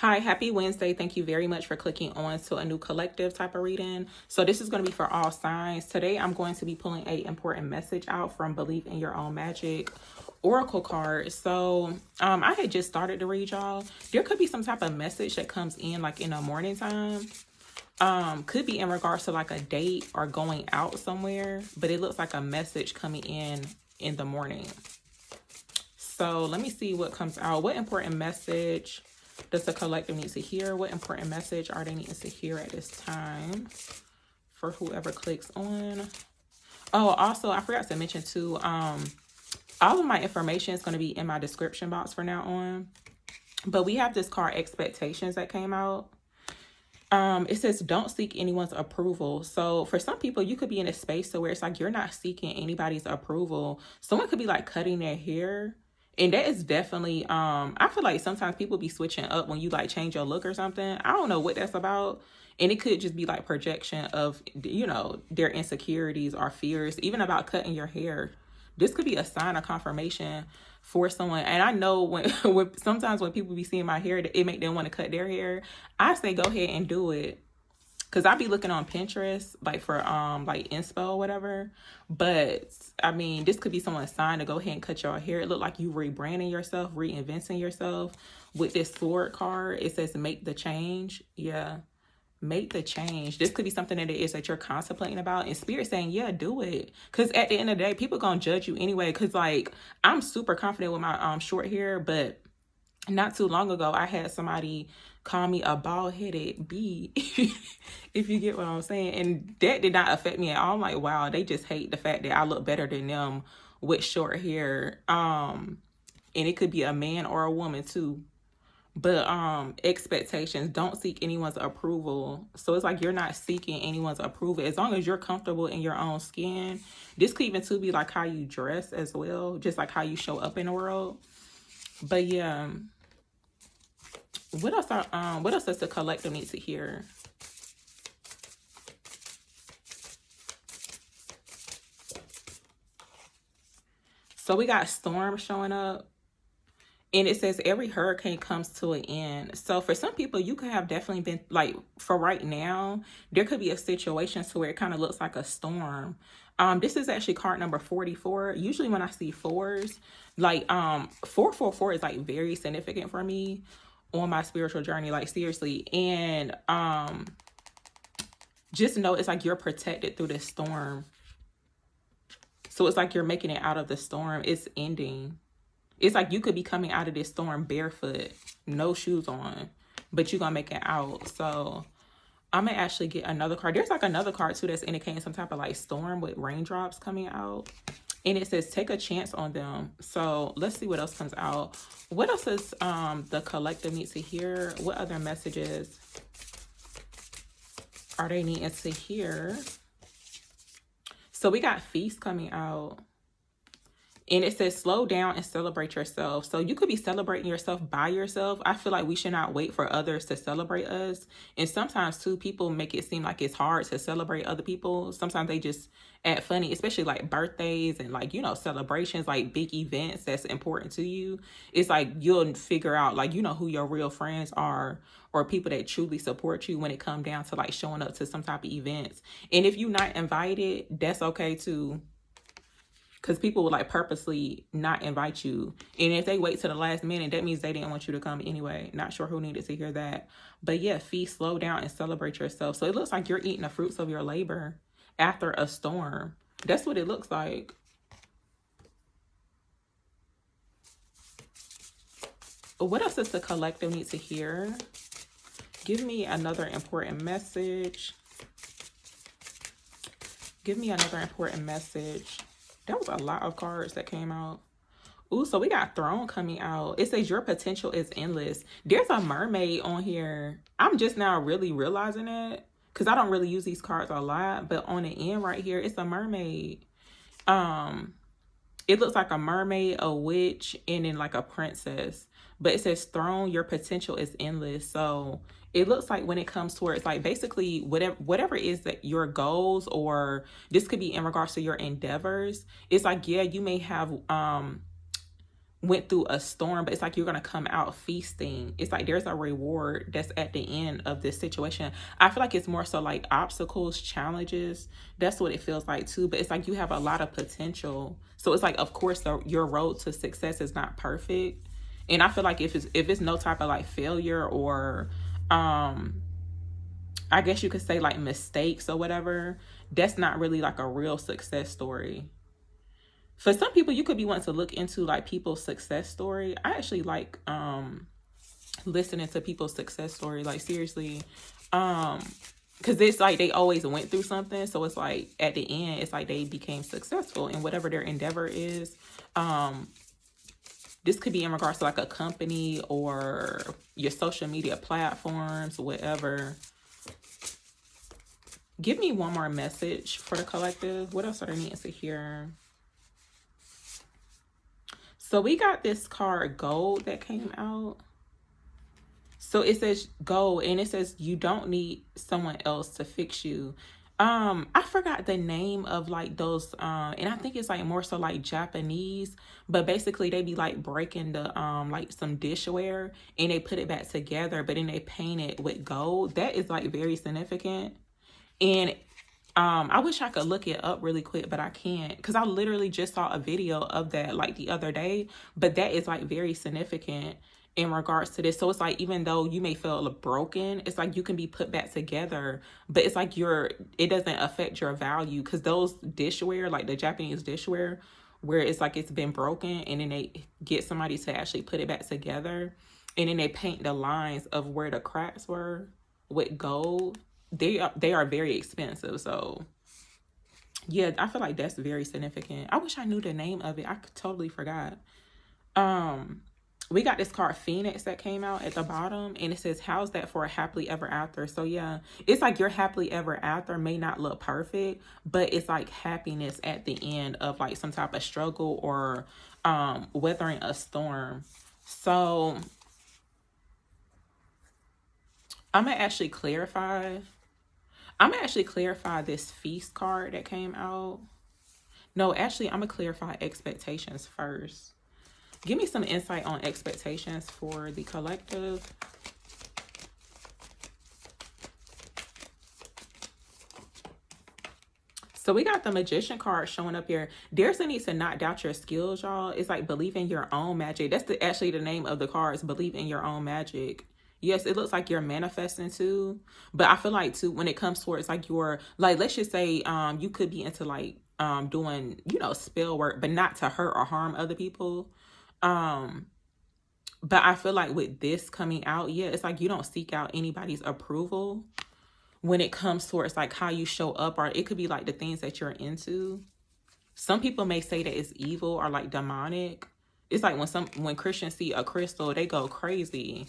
Hi, happy Wednesday. Thank you very much for clicking on to a new collective type of reading. So this is going to be for all signs. Today, I'm going to be pulling a important message out from Believe in Your Own Magic Oracle card. So I had just started to read, y'all. There could be some type of message that comes in like in the morning time. Could be in regards to like a date or going out somewhere, but it looks like a message coming in the morning. So let me see what comes out. What important message does the collective need to hear? What important message are they needing to hear at this time for whoever clicks on? Oh, also, I forgot to mention too, all of my information is going to be in my description box for now on. But we have this card, Expectations, that came out. It says, don't seek anyone's approval. So for some people, you could be in a space to where it's like you're not seeking anybody's approval. Someone could be like cutting their hair. And that is definitely, I feel like sometimes people be switching up when you like change your look or something. I don't know what that's about. And it could just be like projection of, their insecurities or fears, even about cutting your hair. This could be a sign of confirmation for someone. And I know when sometimes when people be seeing my hair, it make them want to cut their hair. I say go ahead and do it. Cause I be looking on Pinterest, like for like inspo or whatever. But I mean, this could be someone's sign to go ahead and cut your hair. It look like you rebranding yourself, reinventing yourself. With this sword card, it says make the change. Yeah, make the change. This could be something that it is that you're contemplating about, and spirit saying, yeah, do it. Cause at the end of the day, people gonna judge you anyway. Cause like I'm super confident with my short hair, but not too long ago, I had somebody call me a bald-headed bee, if you get what I'm saying. And that did not affect me at all. I'm like, wow, they just hate the fact that I look better than them with short hair. And it could be a man or a woman too. But expectations, don't seek anyone's approval. So it's like you're not seeking anyone's approval. As long as you're comfortable in your own skin. This could even too be like how you dress as well, just like how you show up in the world. But yeah, what else does the collective need to hear? So we got storm showing up. And it says every hurricane comes to an end. So for some people, you could have definitely been like, for right now, there could be a situation to where it kind of looks like a storm. This is actually card number 44. Usually when I see fours, like 444 is like very significant for me on my spiritual journey, like seriously. And just know it's like you're protected through this storm. So it's like you're making it out of the storm. It's ending. It's like you could be coming out of this storm barefoot, no shoes on, but you're going to make it out. So I'm going to actually get another card. There's like another card too that's indicating some type of like storm with raindrops coming out. And it says take a chance on them. So let's see what else comes out. What else does the collective need to hear? What other messages are they needing to hear? So we got feast coming out. And it says, slow down and celebrate yourself. So you could be celebrating yourself by yourself. I feel like we should not wait for others to celebrate us. And sometimes, too, people make it seem like it's hard to celebrate other people. Sometimes they just act funny, especially like birthdays and like, celebrations, like big events that's important to you. It's like you'll figure out like, who your real friends are or people that truly support you when it comes down to like showing up to some type of events. And if you're not invited, that's okay, too. Because people would like purposely not invite you. And if they wait to the last minute, that means they didn't want you to come anyway. Not sure who needed to hear that. But yeah, feast, slow down, and celebrate yourself. So it looks like you're eating the fruits of your labor after a storm. That's what it looks like. What else does the collective need to hear? Give me another important message. Give me another important message. That was a lot of cards that came out. Ooh, so we got Throne coming out. It says your potential is endless. There's a mermaid on here. I'm just now really realizing it because I don't really use these cards a lot. But on the end right here, it's a mermaid. It looks like a mermaid, a witch, and then like a princess. But it says Throne, your potential is endless. So it looks like when it comes towards like basically whatever is that your goals, or this could be in regards to your endeavors, it's like, yeah, you may have went through a storm, but it's like you're gonna come out feasting. It's like there's a reward that's at the end of this situation. I feel like it's more so like obstacles, challenges. That's what it feels like too. But it's like you have a lot of potential. So it's like, of course, your road to success is not perfect. And I feel like if it's no type of like failure or I guess you could say like mistakes or whatever, that's not really like a real success story. For some people, you could be wanting to look into like people's success story. I actually like listening to people's success story, like seriously, because it's like they always went through something, so it's like at the end it's like they became successful in whatever their endeavor is. This could be in regards to like a company or your social media platforms, whatever. Give me one more message for the collective. What else are they needing to hear? So we got this card Gold that came out. So it says Gold, and it says you don't need someone else to fix you. I forgot the name of like those and I think it's like more so like Japanese, but basically they be like breaking the like some dishware and they put it back together, but then they paint it with gold. That is like very significant. And I wish I could look it up really quick, but I can't, because I literally just saw a video of that like the other day. But that is like very significant in regards to this. So it's like, even though you may feel broken, it's like you can be put back together, but it's like it doesn't affect your value, because those dishware, like the Japanese dishware, where it's like it's been broken and then they get somebody to actually put it back together, and then they paint the lines of where the cracks were with gold. They are very expensive. So yeah, I feel like that's very significant. I wish I knew the name of it. I totally forgot. We got this card Phoenix that came out at the bottom, and it says, how's that for a happily ever after? So yeah, it's like your happily ever after may not look perfect, but it's like happiness at the end of like some type of struggle or weathering a storm. So I'm gonna actually clarify this feast card that came out. No, actually, I'm gonna clarify expectations first. Give me some insight on expectations for the collective. So we got the Magician card showing up here. There's a need to not doubt your skills, y'all. It's like believe in your own magic. That's actually the name of the card, is believe in your own magic. Yes, it looks like you're manifesting too, but I feel like too, when it comes towards like your, like, let's just say you could be into like doing, you know, spell work, but not to hurt or harm other people. But I feel like with this coming out, yeah, it's like you don't seek out anybody's approval when it comes towards like how you show up, or it could be like the things that you're into. Some people may say that it's evil or like demonic. It's like when Christians see a crystal, they go crazy.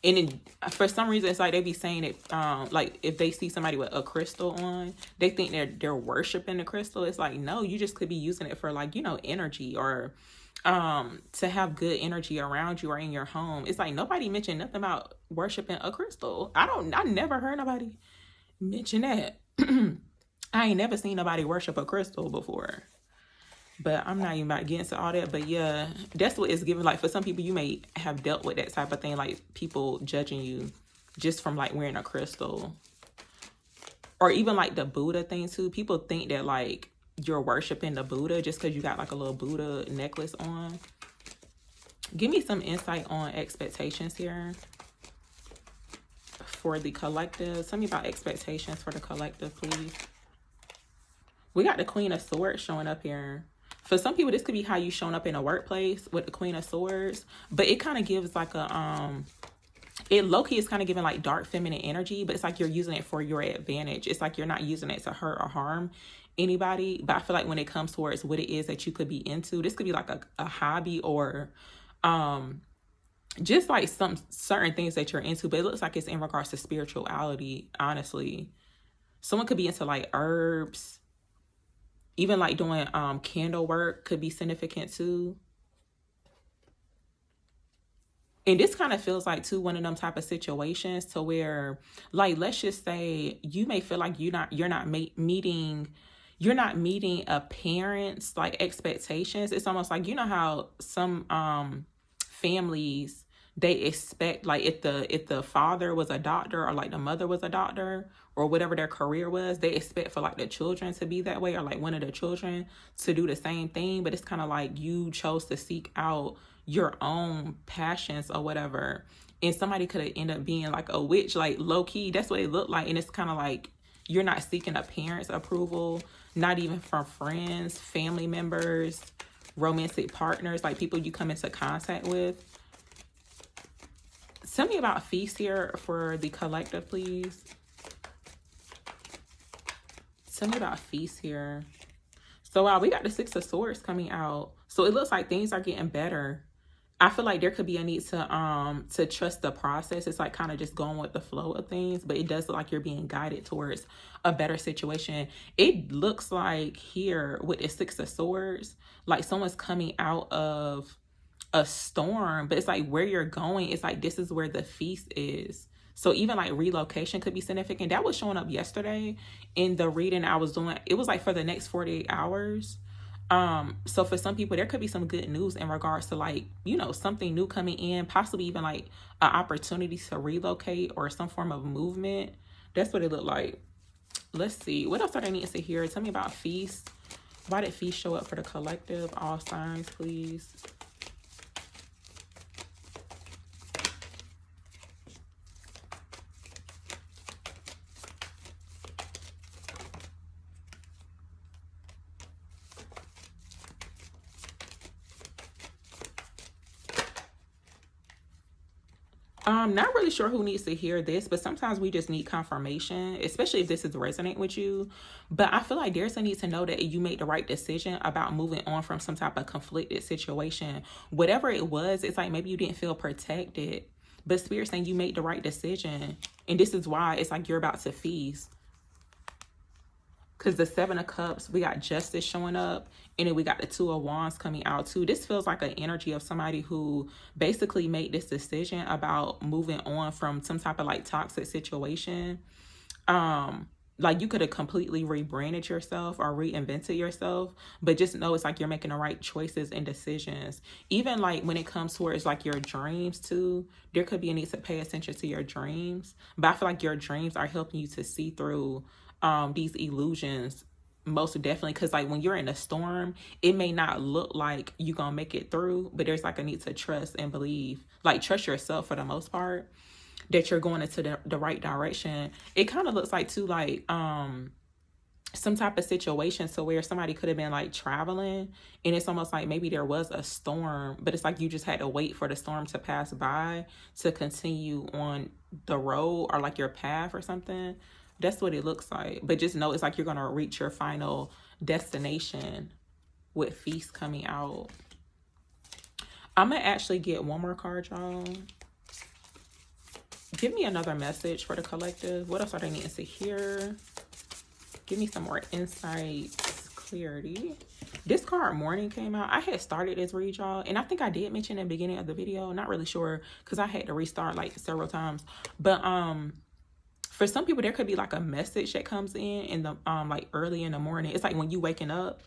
And for some reason, it's like they be saying it, like if they see somebody with a crystal on, they think they're worshiping the crystal. It's like, no, you just could be using it for like, you know, energy, or to have good energy around you or in your home. It's like nobody mentioned nothing about worshiping a crystal. I never heard nobody mention that. I ain't never seen nobody worship a crystal before. But I'm not even about to get into all that. But yeah, that's what it's giving. Like for some people, you may have dealt with that type of thing, like people judging you just from like wearing a crystal. Or even like the Buddha thing too. People think that like you're worshiping the Buddha just because you got like a little Buddha necklace on. Give me some insight on expectations here for the collective. Tell me about expectations for the collective, please. We got the Queen of Swords showing up here. For some people, this could be how you showing up in a workplace with the Queen of Swords. But it kind of gives like a, it low-key is kind of giving like dark feminine energy, but it's like you're using it for your advantage. It's like you're not using it to hurt or harm anybody. But I feel like when it comes towards what it is that you could be into, this could be like a hobby or just like some certain things that you're into. But it looks like it's in regards to spirituality, honestly. Someone could be into like herbs. Even like doing candle work could be significant too. And this kind of feels like too one of them type of situations to where, like, let's just say you may feel like you're not meeting you're not meeting a parent's like expectations. It's almost like, you know how some families, they expect, like if the father was a doctor, or like the mother was a doctor, or whatever their career was, they expect for like the children to be that way, or like one of the children to do the same thing. But it's kind of like you chose to seek out your own passions or whatever, and somebody could have ended up being like a witch, like low key. That's what it looked like. And it's kind of like you're not seeking a parent's approval, not even from friends, family members, romantic partners, like people you come into contact with. Tell me about feast here for the collective, please. Tell me about feast here. So wow, we got the Six of Swords coming out. So it looks like things are getting better. I feel like there could be a need to trust the process. It's like kind of just going with the flow of things, but it does look like you're being guided towards a better situation. It looks like here with the Six of Swords, like someone's coming out of a storm, but it's like where you're going, it's like this is where the feast is. So even like relocation could be significant. That was showing up yesterday in the reading I was doing. It was like for the next 48 hours. So for some people, there could be some good news in regards to like, you know, something new coming in, possibly even like an opportunity to relocate or some form of movement. That's what it looked like. Let's see. What else are they needing to hear? Tell me about feast. Why did feast show up for the collective? All signs, please. I'm not really sure who needs to hear this, but sometimes we just need confirmation, especially if this is resonant with you. But I feel like there's a need to know that you made the right decision about moving on from some type of conflicted situation. Whatever it was, it's like maybe you didn't feel protected, but Spirit's saying you made the right decision. And this is why it's like you're about to feast. Because the Seven of Cups, we got Justice showing up, and then we got the Two of Wands coming out too. This feels like an energy of somebody who basically made this decision about moving on from some type of like toxic situation. Like you could have completely rebranded yourself or reinvented yourself, but just know it's like you're making the right choices and decisions. Even like when it comes towards like your dreams too, there could be a need to pay attention to your dreams. But I feel like your dreams are helping you to see through these illusions, most definitely, because like when you're in a storm, it may not look like you're gonna make it through, but there's like a need to trust and believe, like trust yourself for the most part, that you're going into the right direction. It kind of looks like too like some type of situation so where somebody could have been like traveling, and it's almost like maybe there was a storm, but it's like you just had to wait for the storm to pass by to continue on the road or like your path or something. That's what it looks like. But just know it's like you're going to reach your final destination with feast coming out. I'm going to actually get one more card, y'all. Give me another message for the collective. What else are they needing to hear? Give me some more insights, clarity. This card Morning came out. I had started this read, y'all, and I think I did mention in the beginning of the video. Not really sure because I had to restart like several times. But for some people, there could be like a message that comes in the like early in the morning. It's like when you waking up,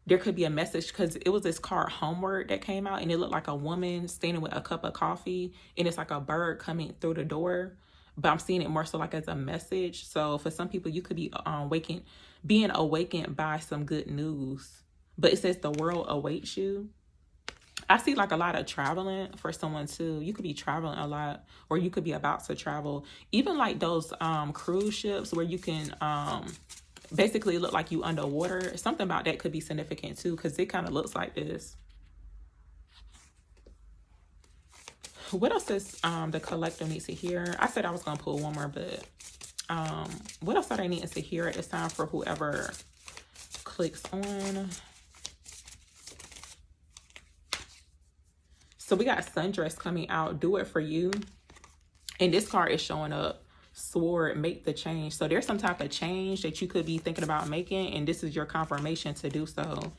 there could be a message, because it was this card Homeward that came out, and it looked like a woman standing with a cup of coffee, and it's like a bird coming through the door. But I'm seeing it more so like as a message. So for some people, you could be being awakened by some good news. But it says the world awaits you. I see like a lot of traveling for someone too. You could be traveling a lot, or you could be about to travel. Even like those cruise ships where you can basically look like you underwater. Something about that could be significant too, because it kind of looks like this. What else does the collector needs to hear? I said I was going to pull one more, but what else are they needing to hear at this time for whoever clicks on? So we got Sundress coming out. Do it for you. And this card is showing up. Sword, make the change. So there's some type of change that you could be thinking about making, and this is your confirmation to do so.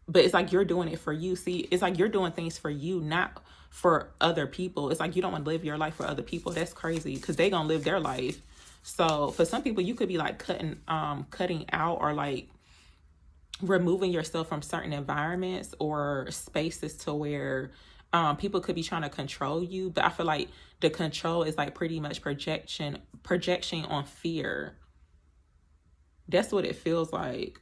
But it's like you're doing it for you. See, it's like you're doing things for you, not for other people. It's like you don't want to live your life for other people. That's crazy, because they're gonna live their life. So for some people, you could be like cutting out, or like removing yourself from certain environments or spaces to where people could be trying to control you. But I feel like the control is like pretty much projection on fear. That's what it feels like.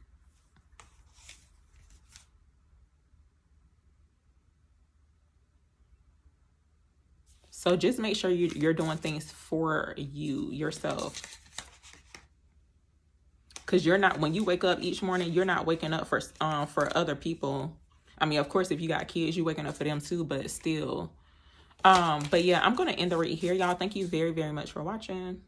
So just make sure you're doing things for yourself. Because you're not, when you wake up each morning, you're not waking up for other people. I mean, of course, if you got kids, you're waking up for them too, but still. But yeah, I'm going to end the read here, y'all. Thank you very, very much for watching.